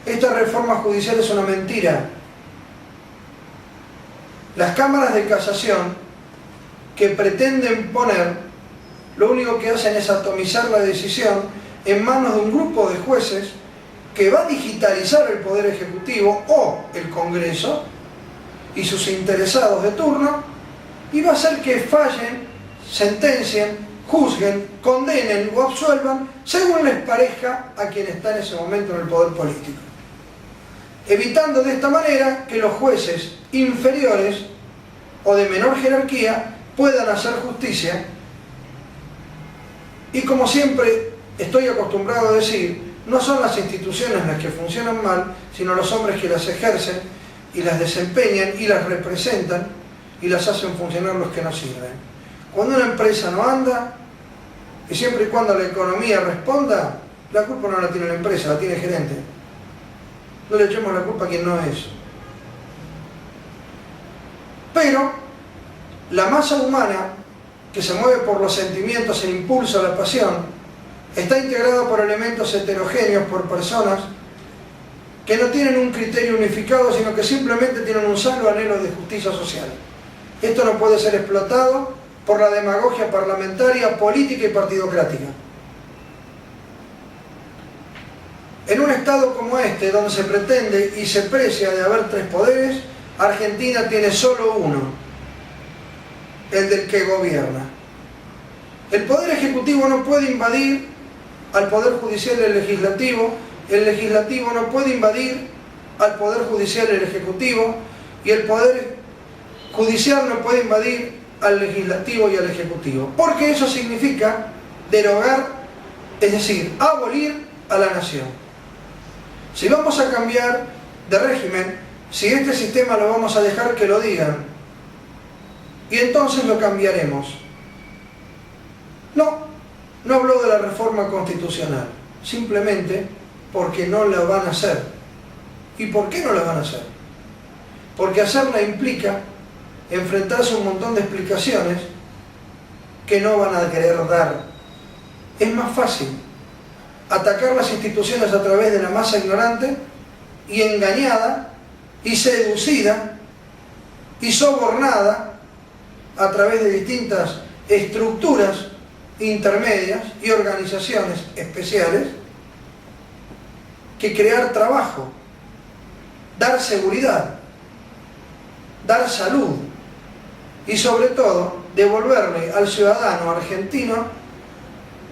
esta reforma judicial es una mentira. Las cámaras de casación que pretenden poner, lo único que hacen es atomizar la decisión en manos de un grupo de jueces que va a digitalizar el Poder Ejecutivo o el Congreso y sus interesados de turno, y va a hacer que fallen, sentencien, juzguen, condenen o absuelvan según les parezca a quien está en ese momento en el poder político, evitando de esta manera que los jueces inferiores o de menor jerarquía puedan hacer justicia. Y como siempre estoy acostumbrado a decir, no son las instituciones las que funcionan mal, sino los hombres que las ejercen y las desempeñan y las representan y las hacen funcionar los que no sirven. Cuando una empresa no anda, y siempre y cuando la economía responda, la culpa no la tiene la empresa, la tiene el gerente. No le echemos la culpa a quien no es. Pero la masa humana, que se mueve por los sentimientos, el impulso, la pasión, está integrada por elementos heterogéneos, por personas que no tienen un criterio unificado, sino que simplemente tienen un sano anhelo de justicia social. Esto no puede ser explotado por la demagogia parlamentaria, política y partidocrática. En un estado como este, donde se pretende y se precia de haber tres poderes, Argentina tiene solo uno, el del que gobierna. El Poder Ejecutivo no puede invadir al Poder Judicial y el Legislativo no puede invadir al Poder Judicial y el Ejecutivo, y el Poder Judicial no puede invadir al Legislativo y al Ejecutivo, porque eso significa derogar, es decir, abolir a la nación. Si vamos a cambiar de régimen, si este sistema lo vamos a dejar que lo digan, y entonces lo cambiaremos. No habló de la reforma constitucional, simplemente porque no la van a hacer. ¿Y por qué no la van a hacer? Porque hacerla implica enfrentarse a un montón de explicaciones que no van a querer dar. Es más fácil atacar las instituciones a través de la masa ignorante y engañada y seducida y sobornada a través de distintas estructuras intermedias y organizaciones especiales, que crear trabajo, dar seguridad, dar salud y sobre todo devolverle al ciudadano argentino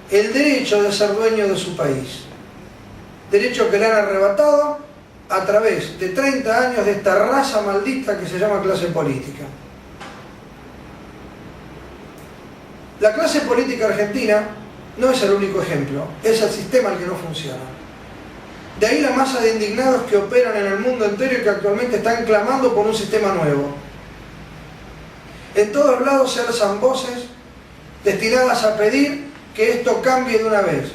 el derecho de ser dueño de su país, derecho que le han arrebatado a través de 30 años de esta raza maldita que se llama clase política. La clase política argentina no es el único ejemplo, es el sistema el que no funciona. De ahí la masa de indignados que operan en el mundo entero y que actualmente están clamando por un sistema nuevo. En todos lados se alzan voces destinadas a pedir que esto cambie de una vez.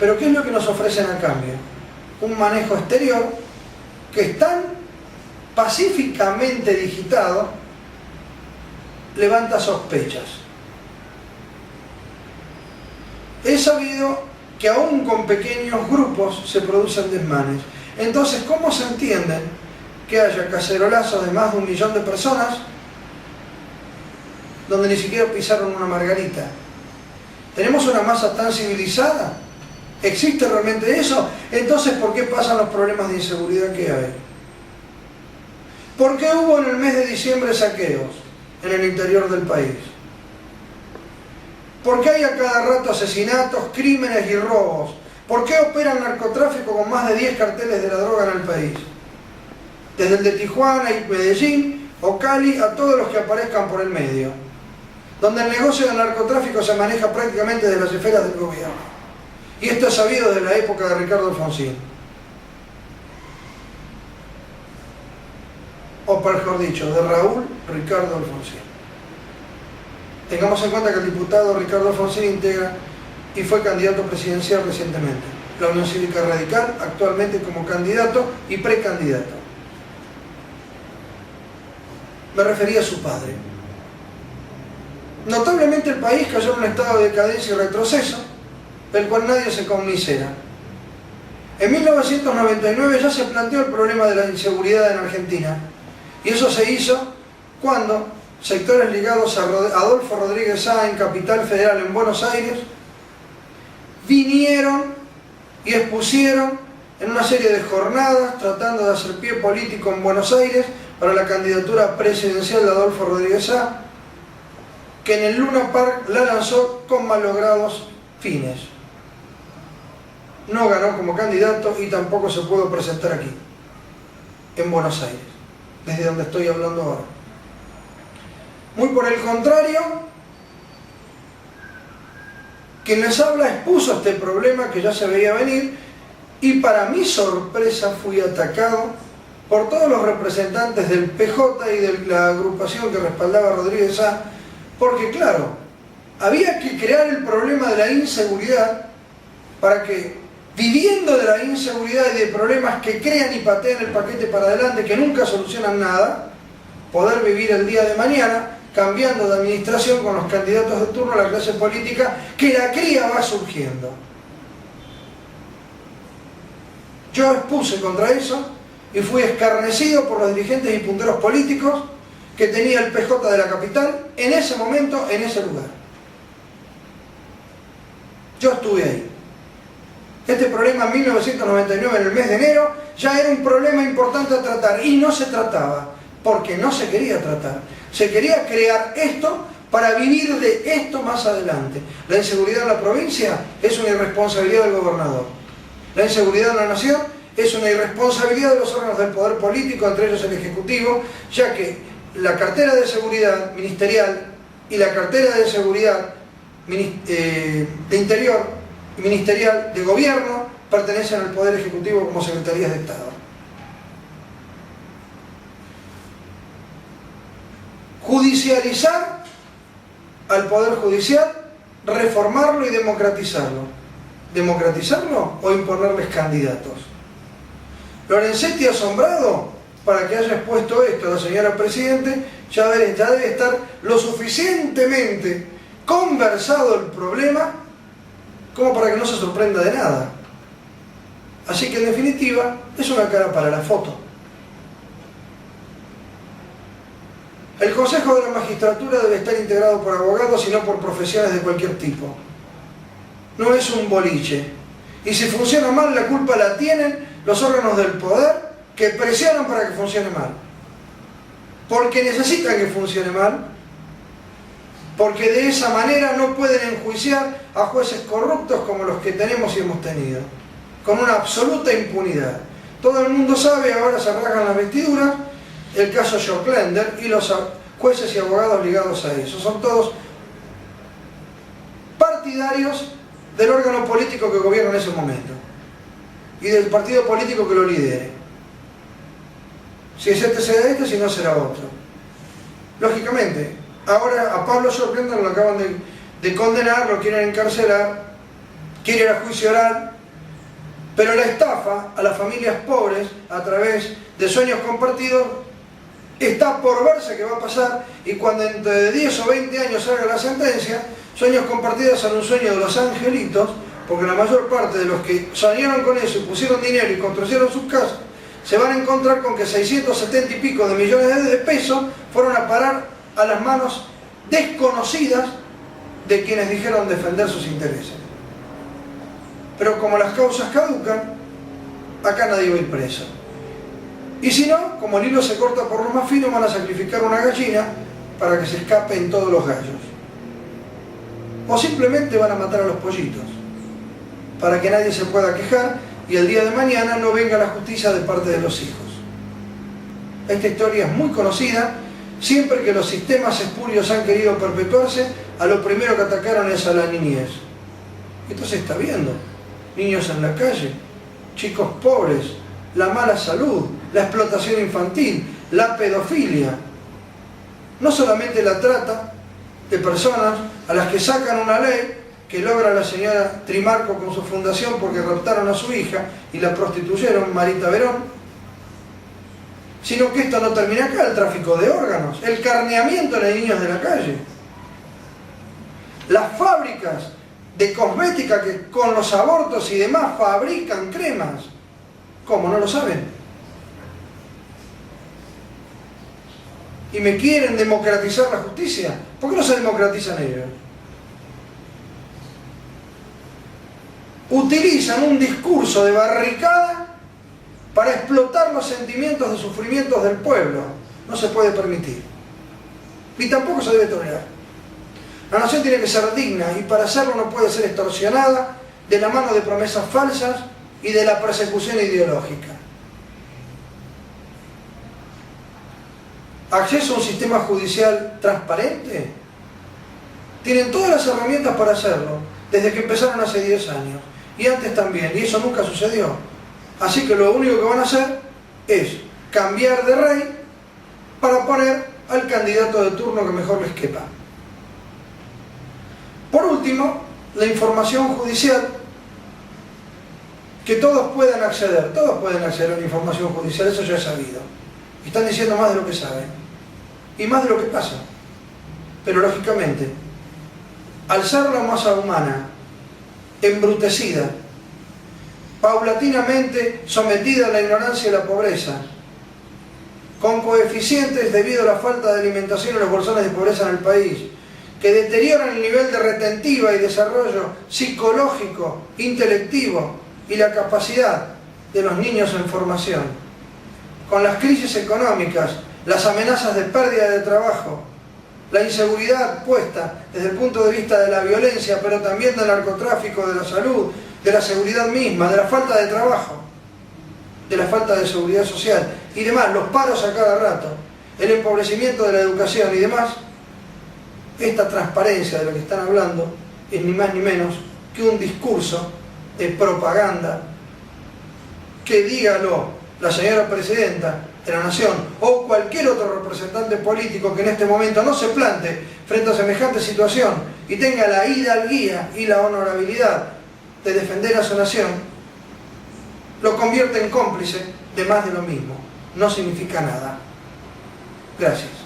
Pero ¿qué es lo que nos ofrecen a cambio? Un manejo exterior que es tan pacíficamente digitado, levanta sospechas. He sabido que aún con pequeños grupos se producen desmanes. Entonces, ¿cómo se entiende que haya cacerolazos de más de 1 millón de personas donde ni siquiera pisaron una margarita? ¿Tenemos una masa tan civilizada? ¿Existe realmente eso? Entonces, ¿por qué pasan los problemas de inseguridad que hay? ¿Por qué hubo en el mes de diciembre saqueos en el interior del país? ¿Por qué hay a cada rato asesinatos, crímenes y robos? ¿Por qué opera el narcotráfico con más de 10 carteles de la droga en el país? Desde el de Tijuana y Medellín o Cali a todos los que aparezcan por el medio, donde el negocio del narcotráfico se maneja prácticamente de las esferas del gobierno. Y esto es sabido desde la época de Ricardo Alfonsín. O mejor dicho, de Raúl Ricardo Alfonsín. Tengamos en cuenta que el diputado Ricardo Alfonsín integra y fue candidato presidencial recientemente. La Unión Cívica Radical, actualmente como candidato y precandidato. Me refería a su padre. Notablemente el país cayó en un estado de decadencia y retroceso, del cual nadie se conmisera. En 1999 ya se planteó el problema de la inseguridad en Argentina, y eso se hizo cuando sectores ligados a Adolfo Rodríguez Sá en Capital Federal, en Buenos Aires, vinieron y expusieron en una serie de jornadas tratando de hacer pie político en Buenos Aires para la candidatura presidencial de Adolfo Rodríguez Sá, que en el Luna Park la lanzó con malogrados fines. No ganó como candidato y tampoco se pudo presentar aquí, en Buenos Aires, desde donde estoy hablando ahora. Muy por el contrario, quien les habla expuso este problema que ya se veía venir, y para mi sorpresa fui atacado por todos los representantes del PJ y de la agrupación que respaldaba a Rodríguez Sá, porque claro, había que crear el problema de la inseguridad para que, viviendo de la inseguridad y de problemas que crean y patean el paquete para adelante, que nunca solucionan nada, poder vivir el día de mañana cambiando de administración con los candidatos de turno a la clase política, que la cría va surgiendo. Yo expuse contra eso y fui escarnecido por los dirigentes y punteros políticos que tenía el PJ de la capital en ese momento, en ese lugar. Yo estuve ahí. Este problema en 1999, en el mes de enero, ya era un problema importante a tratar, y no se trataba, porque no se quería tratar. Se quería crear esto para vivir de esto más adelante. La inseguridad en la provincia es una irresponsabilidad del gobernador. La inseguridad en la nación es una irresponsabilidad de los órganos del poder político, entre ellos el Ejecutivo, ya que la cartera de seguridad ministerial y la cartera de seguridad de Interior y ministerial de Gobierno pertenecen al Poder Ejecutivo como Secretarías de Estado. Judicializar al Poder Judicial, reformarlo y democratizarlo. ¿Democratizarlo o imponerles candidatos? Lorenzetti, asombrado para que haya expuesto esto a la señora Presidente, ya debe estar lo suficientemente conversado el problema como para que no se sorprenda de nada. Así que en definitiva es una cara para la foto. El Consejo de la Magistratura debe estar integrado por abogados y no por profesiones de cualquier tipo. No es un boliche. Y si funciona mal, la culpa la tienen los órganos del poder que presionan para que funcione mal. Porque necesitan que funcione mal, porque de esa manera no pueden enjuiciar a jueces corruptos como los que tenemos y hemos tenido, con una absoluta impunidad. Todo el mundo sabe, ahora se rasgan las vestiduras, el caso Joclender y los jueces y abogados ligados a eso. Son todos partidarios del órgano político que gobierna en ese momento y del partido político que lo lidere. Si es este, será este, si no será otro. Lógicamente, ahora a Pablo Joclender lo acaban de condenar, lo quieren encarcelar, quiere ir a juicio oral, pero la estafa a las familias pobres a través de sueños compartidos está por verse qué va a pasar, y cuando dentro de 10 o 20 años salga la sentencia, Sueños Compartidos son un sueño de los angelitos, porque la mayor parte de los que soñaron con eso y pusieron dinero y construyeron sus casas, se van a encontrar con que 670 y pico de millones de pesos fueron a parar a las manos desconocidas de quienes dijeron defender sus intereses. Pero como las causas caducan, acá nadie va a ir preso. Y si no, como el hilo se corta por lo más fino, van a sacrificar una gallina para que se escapen todos los gallos. O simplemente van a matar a los pollitos, para que nadie se pueda quejar y el día de mañana no venga la justicia de parte de los hijos. Esta historia es muy conocida. Siempre que los sistemas espurios han querido perpetuarse, a lo primero que atacaron es a la niñez. Esto se está viendo. Niños en la calle, chicos pobres, la mala salud, la explotación infantil, la pedofilia. No solamente la trata de personas a las que sacan una ley que logra la señora Trimarco con su fundación porque raptaron a su hija y la prostituyeron, Marita Verón, sino que esto no termina acá, el tráfico de órganos, el carneamiento de niños de la calle, las fábricas de cosmética que con los abortos y demás fabrican cremas. ¿Cómo? ¿No lo saben? ¿Y me quieren democratizar la justicia? ¿Por qué no se democratizan ellos? Utilizan un discurso de barricada para explotar los sentimientos de sufrimientos del pueblo. No se puede permitir. Ni tampoco se debe tolerar. La nación tiene que ser digna y para hacerlo no puede ser extorsionada de la mano de promesas falsas y de la persecución ideológica. ¿Acceso a un sistema judicial transparente? Tienen todas las herramientas para hacerlo, desde que empezaron hace 10 años. Y antes también, y eso nunca sucedió. Así que lo único que van a hacer es cambiar de rey para poner al candidato de turno que mejor les quepa. Por último, la información judicial, que todos puedan acceder a la información judicial, eso ya es sabido. Están diciendo más de lo que saben y más de lo que pasa. Pero lógicamente, al ser la masa humana embrutecida, paulatinamente sometida a la ignorancia y la pobreza, con coeficientes debido a la falta de alimentación y los bolsones de pobreza en el país, que deterioran el nivel de retentiva y desarrollo psicológico, intelectivo y la capacidad de los niños en formación, con las crisis económicas, las amenazas de pérdida de trabajo, la inseguridad puesta desde el punto de vista de la violencia, pero también del narcotráfico, de la salud, de la seguridad misma, de la falta de trabajo, de la falta de seguridad social y demás, los paros a cada rato, el empobrecimiento de la educación y demás. Esta transparencia de lo que están hablando es ni más ni menos que un discurso de propaganda que, dígalo la señora presidenta de la Nación o cualquier otro representante político que en este momento no se plante frente a semejante situación y tenga la hidalguía y la honorabilidad de defender a su nación, lo convierte en cómplice de más de lo mismo. No significa nada. Gracias.